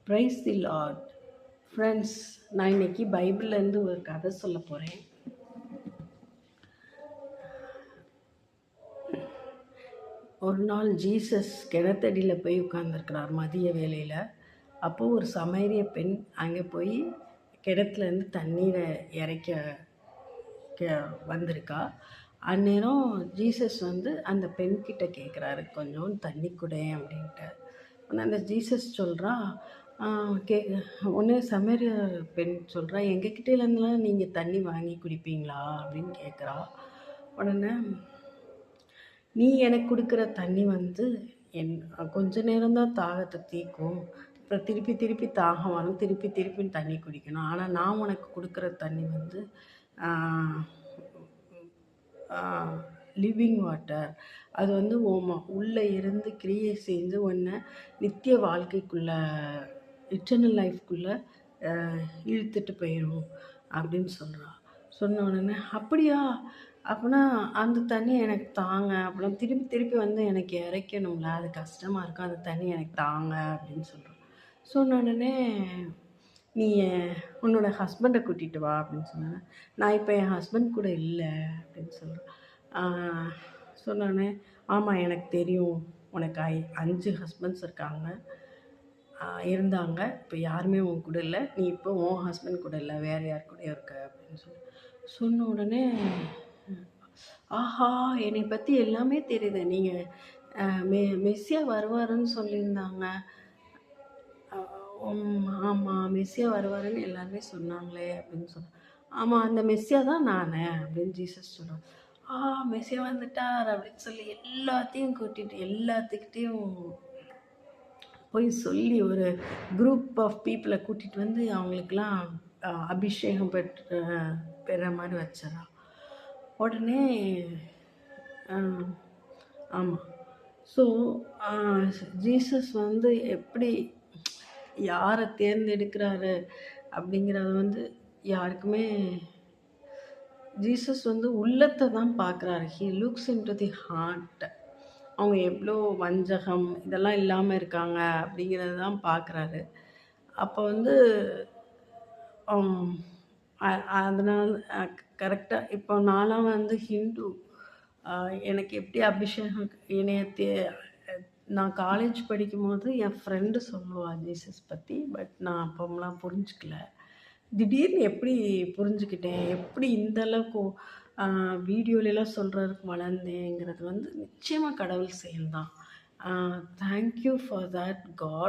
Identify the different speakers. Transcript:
Speaker 1: Praise the Lord. Friends, நான் இன்னைக்கு பைபிள்லேருந்து ஒரு கதை சொல்ல போகிறேன். ஒரு நாள் ஜீசஸ் கிணத்தடியில் போய் உட்கார்ந்துருக்கிறார் மதிய வேளையில். அப்போது ஒரு சமேரிய பெண் அங்கே போய் கிணத்துலேருந்து தண்ணீரை இறைக்க வந்திருக்கா. அந்நேரம் ஜீசஸ் அந்த பெண்கிட்ட கேட்குறாரு, கொஞ்சம் தண்ணி கொடேன் அப்படின்ட்டு. அந்த ஜீசஸ் சொல்கிறா, ஒன்று சமேரிய பெண் சொல்கிறா, எங்ககிட்டேருந்துலாம் நீங்கள் தண்ணி வாங்கி குடிப்பீங்களா அப்படின்னு கேட்குறா. உடனே, நீ எனக்கு கொடுக்குற தண்ணி கொஞ்ச நேரம்தான் தாகத்தை தீர்க்கும், அப்புறம் திருப்பி திருப்பி தாகம் வரும், திருப்பி திருப்பி தண்ணி குடிக்கணும். ஆனால் நான் உனக்கு கொடுக்குற தண்ணி லிவிங் வாட்டர். அது உள்ளே இருந்து கிரியை செஞ்சு உன்னை நித்திய வாழ்க்கைக்குள்ளே, இட்டர்னல் லைஃப்குள்ளே இழுத்துட்டு போயிடும் அப்படின்னு சொன்ன உடனே, அப்படியா, அப்படின்னா அந்த தண்ணி எனக்கு தாங்க, அப்படின்னா திருப்பி திருப்பி எனக்கு இறைக்கணும்ல, அது கஷ்டமாக இருக்கும், அந்த தண்ணி எனக்கு தாங்க அப்படின்னு சொன்ன உடனே, நீ உன்னோட ஹஸ்பண்டை கூட்டிகிட்டு வா அப்படின்னு சொன்னேன். நான் இப்போ என் ஹஸ்பண்ட் கூட இல்லை அப்படின்னு சொன்னோன்னே, ஆமாம் எனக்கு தெரியும், உனக்கு 5 ஹஸ்பண்ட்ஸ் இருந்தாங்க, இப்போ யாருமே உன் கூட இல்லை, நீ இப்போ உன் ஹஸ்பண்ட் கூட இல்லை, வேறு யார் கூட இருக்க அப்படின்னு சொன்ன உடனே, ஆஹா, என்னை பற்றி எல்லாமே தெரியுது, நீங்கள் மெஸ்ஸியா வருவாருன்னு சொல்லியிருந்தாங்க. ஆமாம், மெஸ்ஸியா வருவாருன்னு எல்லாருமே சொன்னாங்களே அப்படின்னு ஆமாம், அந்த மெஸ்ஸியா தான் நான் அப்படின்னு ஜீசஸ் சொல்கிறோம். மெஸ்ஸியா வந்துட்டார் அப்படின்னு சொல்லி எல்லாத்துக்கிட்டேயும் போய் சொல்லி ஒரு குரூப் ஆஃப் பீப்புளை கூட்டிகிட்டு அவங்களுக்கெல்லாம் அபிஷேகம் பெற மாதிரி வச்சிடறான். உடனே ஆமாம், ஸோ ஜீசஸ் எப்படி யாரை தேர்ந்தெடுக்கிறாரு அப்படிங்கிறது யாருக்குமே, ஜீசஸ் உள்ளத்தை தான் பார்க்குறாரு. He looks into the heart. அவங்க எவ்வளோ வஞ்சகம் இதெல்லாம் இல்லாமல் இருக்காங்க அப்படிங்கிறது தான் பார்க்குறாரு. அப்போ அதனால் கரெக்டாக இப்போ நான்லாம் ஹிந்து, எனக்கு எப்படி அபிஷேகம் நான் காலேஜ் படிக்கும்போது என் ஃப்ரெண்டு சொல்லுவாள் ஜீசஸ் பற்றி. பட் நான் அப்போலாம் புரிஞ்சுக்கல. திடீர்னு எப்படி புரிஞ்சுக்கிட்டேன், எப்படி இந்தளவுக்கு வீடியோலலாம் சொல்கிறதுக்கு வளர்ந்தேங்கிறது நிச்சயமாக கடவுள் செயல் தான். Thank you for that God.